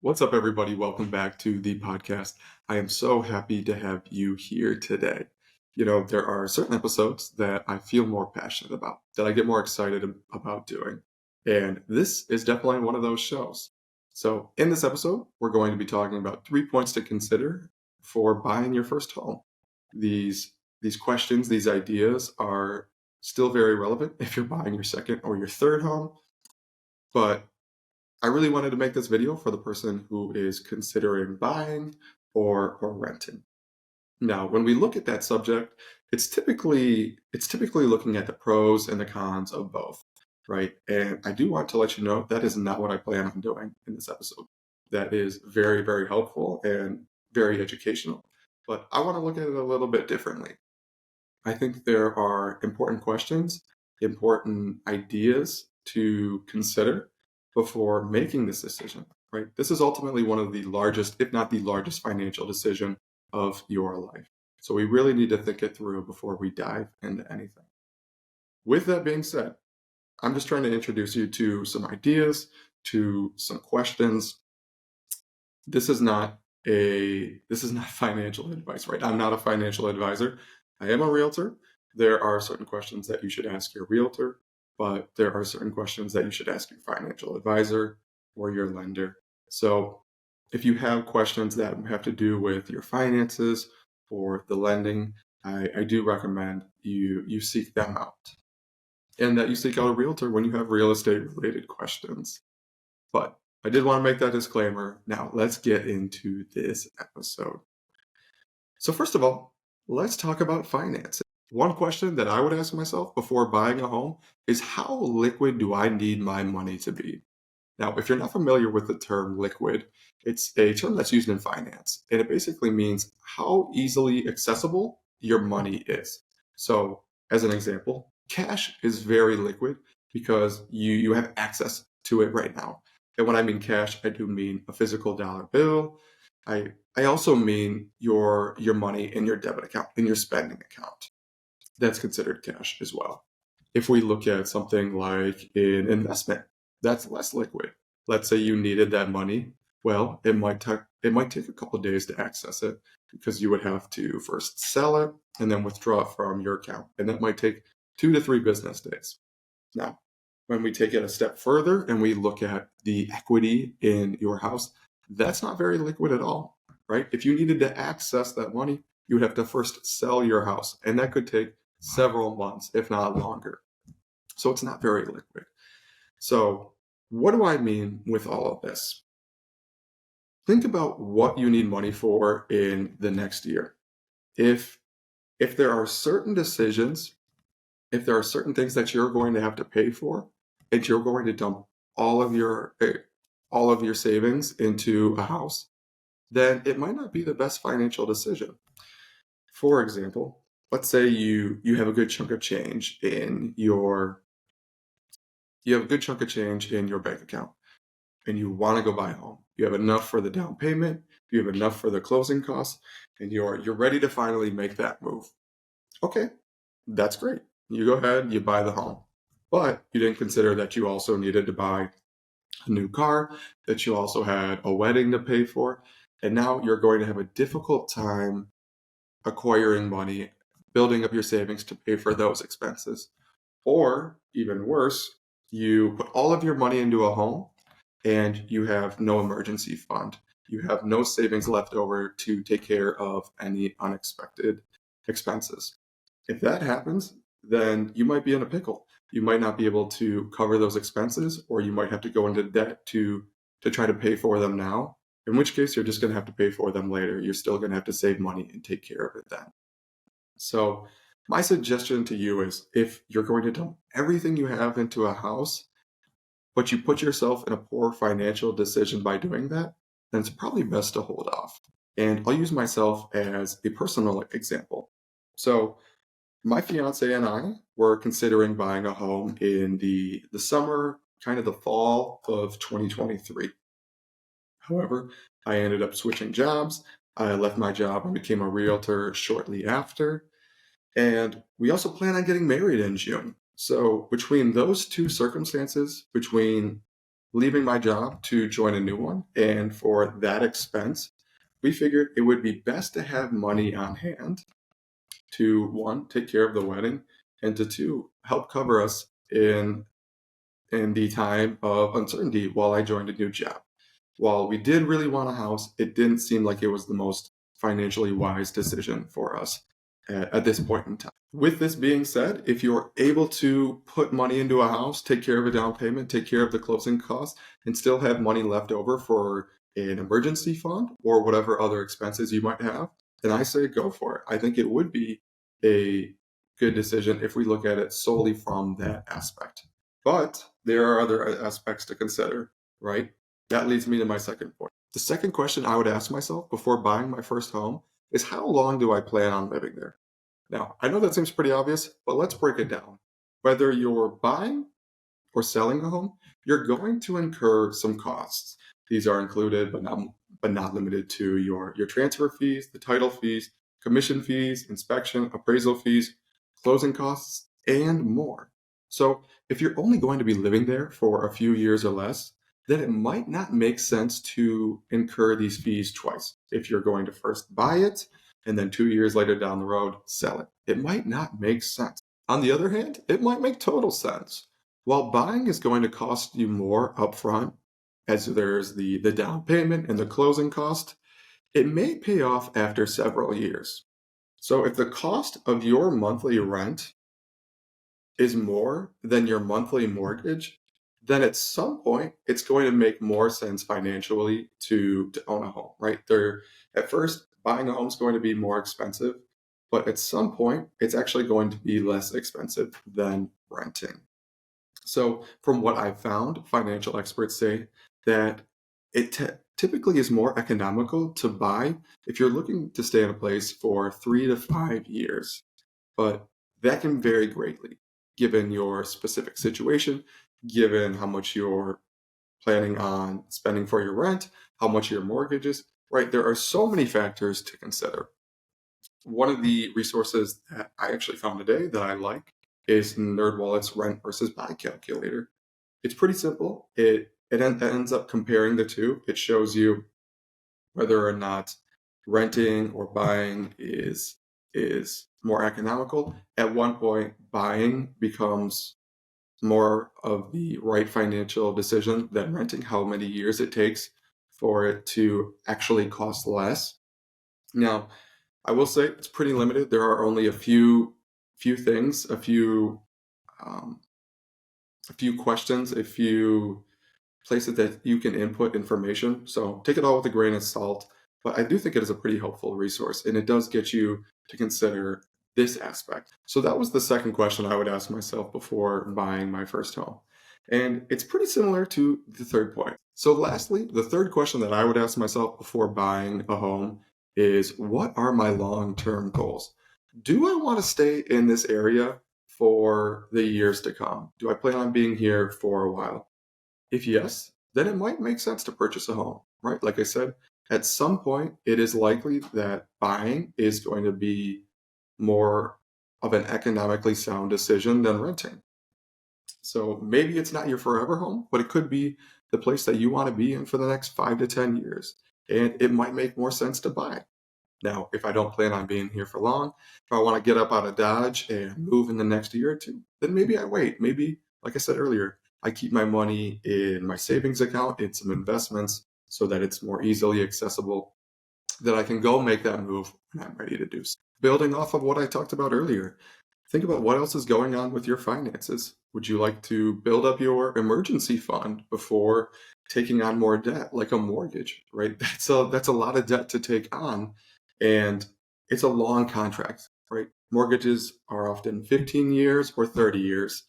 What's up, everybody? Welcome back to the podcast. I am so happy to have you here today. There are certain episodes that I feel more passionate about, that I get more excited about doing. And this is definitely one of those shows. So, in this episode, we're going to be talking about 3 points to consider for buying your first home. These questions, these ideas are still very relevant if you're buying your second or your third home, but I really wanted to make this video for the person who is considering buying or renting. Now, when we look at that subject, it's typically looking at the pros and the cons of both, right? And I do want to let you know that is not what I plan on doing in this episode. That is very, very helpful and very educational, but I want to look at it a little bit differently. I think there are important questions, important ideas to consider before making this decision, right? This is ultimately one of the largest, if not the largest, financial decision of your life. So we really need to think it through before we dive into anything. With that being said, I'm just trying to introduce you to some ideas, to some questions. This is not financial advice, right? I'm not a financial advisor. I am a realtor. There are certain questions that you should ask your realtor, but there are certain questions that you should ask your financial advisor or your lender. So if you have questions that have to do with your finances or the lending, I do recommend you seek them out and that you seek out a realtor when you have real estate related questions. But I did want to make that disclaimer. Now, let's get into this episode. So, first of all, let's talk about finances. One question that I would ask myself before buying a home is how liquid do I need my money to be? Now, if you're not familiar with the term liquid, it's a term that's used in finance, and it basically means how easily accessible your money is. So, as an example, cash is very liquid because you have access to it right now. And when I mean cash, I do mean a physical dollar bill. I also mean your money in your debit account, in your spending account. That's considered cash as well. If we look at something like an investment, that's less liquid. Let's say you needed that money. Well, it might take a couple of days to access it because you would have to first sell it and then withdraw it from your account. And that might take 2 to 3 business days. Now, when we take it a step further and we look at the equity in your house, that's not very liquid at all, right? If you needed to access that money, you would have to first sell your house, and that could take several months, if not longer. So it's not very liquid. So, what do I mean with all of this? Think about what you need money for in the next year. If if there are certain decisions, if there are certain things that you're going to have to pay for, and you're going to dump all of your all of your savings into a house, then it might not be the best financial decision. For example, let's say you have a good chunk of change in your you have a good chunk of change in your bank account and you want to go buy a home. You have enough for the down payment, you have enough for the closing costs, and you're ready to finally make that move. Okay, that's great. You go ahead, you buy the home. But you didn't consider that you also needed to buy a new car, that you also had a wedding to pay for, and now you're going to have a difficult time acquiring money, building up your savings to pay for those expenses. Or even worse, you put all of your money into a home and you have no emergency fund. You have no savings left over to take care of any unexpected expenses. If that happens, then you might be in a pickle. You might not be able to cover those expenses, or you might have to go into debt to try to pay for them now, in which case you're just going to have to pay for them later. You're still going to have to save money and take care of it then. So my suggestion to you is if you're going to dump everything you have into a house, but you put yourself in a poor financial decision by doing that, then it's probably best to hold off. And I'll use myself as a personal example. So my fiance and I were considering buying a home in the summer, kind of the fall of 2023. However, I ended up switching jobs. I left my job and became a realtor shortly after. And we also plan on getting married in June. So between those two circumstances, between leaving my job to join a new one. And for that expense, we figured it would be best to have money on hand to, one, take care of the wedding, and to two, help cover us in the time of uncertainty while I joined a new job. While we did really want a house, it didn't seem like it was the most financially wise decision for us at this point in time. With this being said, if you're able to put money into a house, take care of a down payment, take care of the closing costs, and still have money left over for an emergency fund or whatever other expenses you might have, then I say go for it. I think it would be a good decision if we look at it solely from that aspect. But there are other aspects to consider, right? That leads me to my second point. The second question I would ask myself before buying my first home is, how long do I plan on living there? Now, I know that seems pretty obvious, but let's break it down. Whether you're buying or selling a home, you're going to incur some costs. These are included, but not limited to your transfer fees, the title fees, commission fees, inspection, appraisal fees, closing costs, and more. So if you're only going to be living there for a few years or less, then it might not make sense to incur these fees twice. If you're going to first buy it and then 2 years later down the road, sell it, it might not make sense. On the other hand, it might make total sense. While buying is going to cost you more upfront, as there's the down payment and the closing cost, it may pay off after several years. So if the cost of your monthly rent is more than your monthly mortgage, then at some point it's going to make more sense financially to own a home, right? At first, buying a home is going to be more expensive, but at some point it's actually going to be less expensive than renting. So from what I've found, financial experts say that it typically is more economical to buy if you're looking to stay in a place for 3 to 5 years. But that can vary greatly given your specific situation, given how much you're planning on spending for your rent, how much your mortgage is, right? There are so many factors to consider. One of the resources that I actually found today that I like is NerdWallet's rent versus buy calculator. It's pretty simple. It ends up comparing the two. It shows you whether or not renting or buying is more economical. At one point, buying becomes more of the right financial decision than renting, how many years it takes for it to actually cost less. Now, I will say it's pretty limited. There are only a few things, a few questions, a few places that you can input information. So take it all with a grain of salt. But I do think it is a pretty helpful resource, and it does get you to consider this aspect. So that was the second question I would ask myself before buying my first home. And it's pretty similar to the third point. So lastly, the third question that I would ask myself before buying a home is, what are my long-term goals? Do I want to stay in this area for the years to come? Do I plan on being here for a while? If yes, then it might make sense to purchase a home, right? Like I said, at some point, it is likely that buying is going to be more of an economically sound decision than renting. So maybe it's not your forever home, but it could be the place that you want to be in for the next 5 to 10 years. And it might make more sense to buy. Now, if I don't plan on being here for long, if I want to get up out of Dodge and move in the next year or two, then maybe I wait. Maybe, like I said earlier, I keep my money in my savings account, in some investments, so that it's more easily accessible, that I can go make that move when I'm ready to do so. Building off of what I talked about earlier, think about what else is going on with your finances. Would you like to build up your emergency fund before taking on more debt, like a mortgage, right? That's a lot of debt to take on, and it's a long contract, right? Mortgages are often 15 years or 30 years.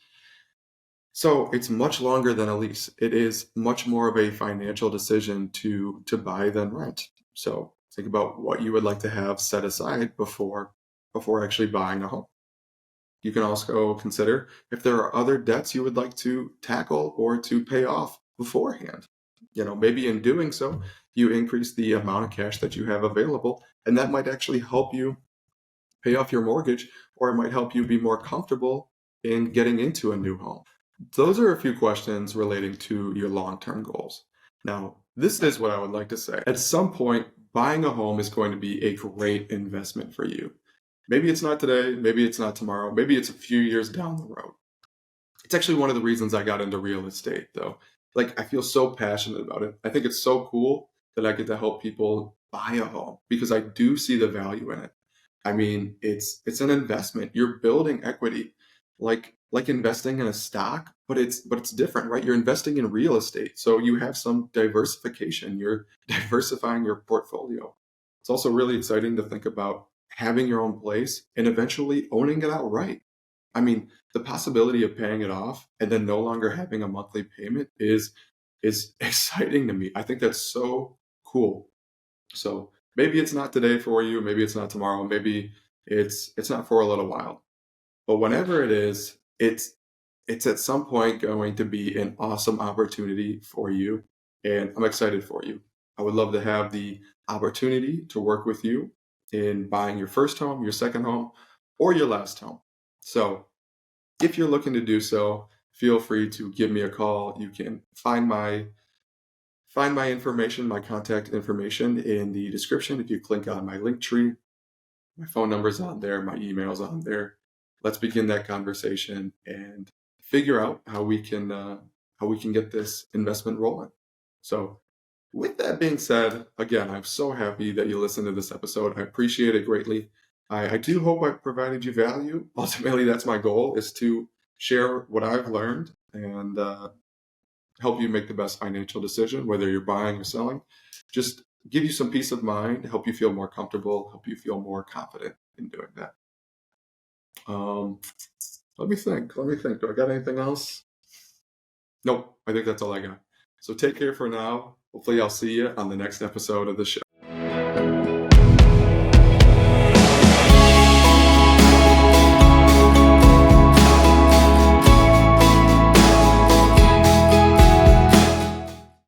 So it's much longer than a lease. It is much more of a financial decision to buy than rent. So think about what you would like to have set aside before actually buying a home. You can also consider if there are other debts you would like to tackle or to pay off beforehand. Maybe in doing so, you increase the amount of cash that you have available, and that might actually help you pay off your mortgage, or it might help you be more comfortable in getting into a new home. Those are a few questions relating to your long-term goals. Now, this is what I would like to say. At some point, buying a home is going to be a great investment for you. Maybe it's not today, maybe it's not tomorrow, maybe it's a few years down the road. It's actually one of the reasons I got into real estate, though. Like, I feel so passionate about it. I think it's so cool that I get to help people buy a home because I do see the value in it. I mean, it's an investment. You're building equity, like investing in a stock, but it's different, right? You're investing in real estate, so you have some diversification. You're diversifying your portfolio. It's also really exciting to think about having your own place and eventually owning it outright. I mean, the possibility of paying it off and then no longer having a monthly payment is exciting to me. I think that's so cool. So maybe it's not today for you, maybe it's not tomorrow, maybe it's not for a little while. But whenever it is, it's at some point going to be an awesome opportunity for you, and I'm excited for you. I would love to have the opportunity to work with you in buying your first home, your second home, or your last home. So if you're looking to do so, feel free to give me a call. You can find my information, my contact information in the description. If you click on my link tree, my phone number's on there, my email's on there. Let's begin that conversation and figure out how we can get this investment rolling. So, with that being said, again, I'm so happy that you listened to this episode. I appreciate it greatly. I do hope I provided you value. Ultimately, that's my goal: is to share what I've learned and help you make the best financial decision, whether you're buying or selling. Just give you some peace of mind, help you feel more comfortable, help you feel more confident in doing that. Um, let me think. Let me think. Do I got anything else? Nope. I think that's all I got. So take care for now. Hopefully, I'll see you on the next episode of the show.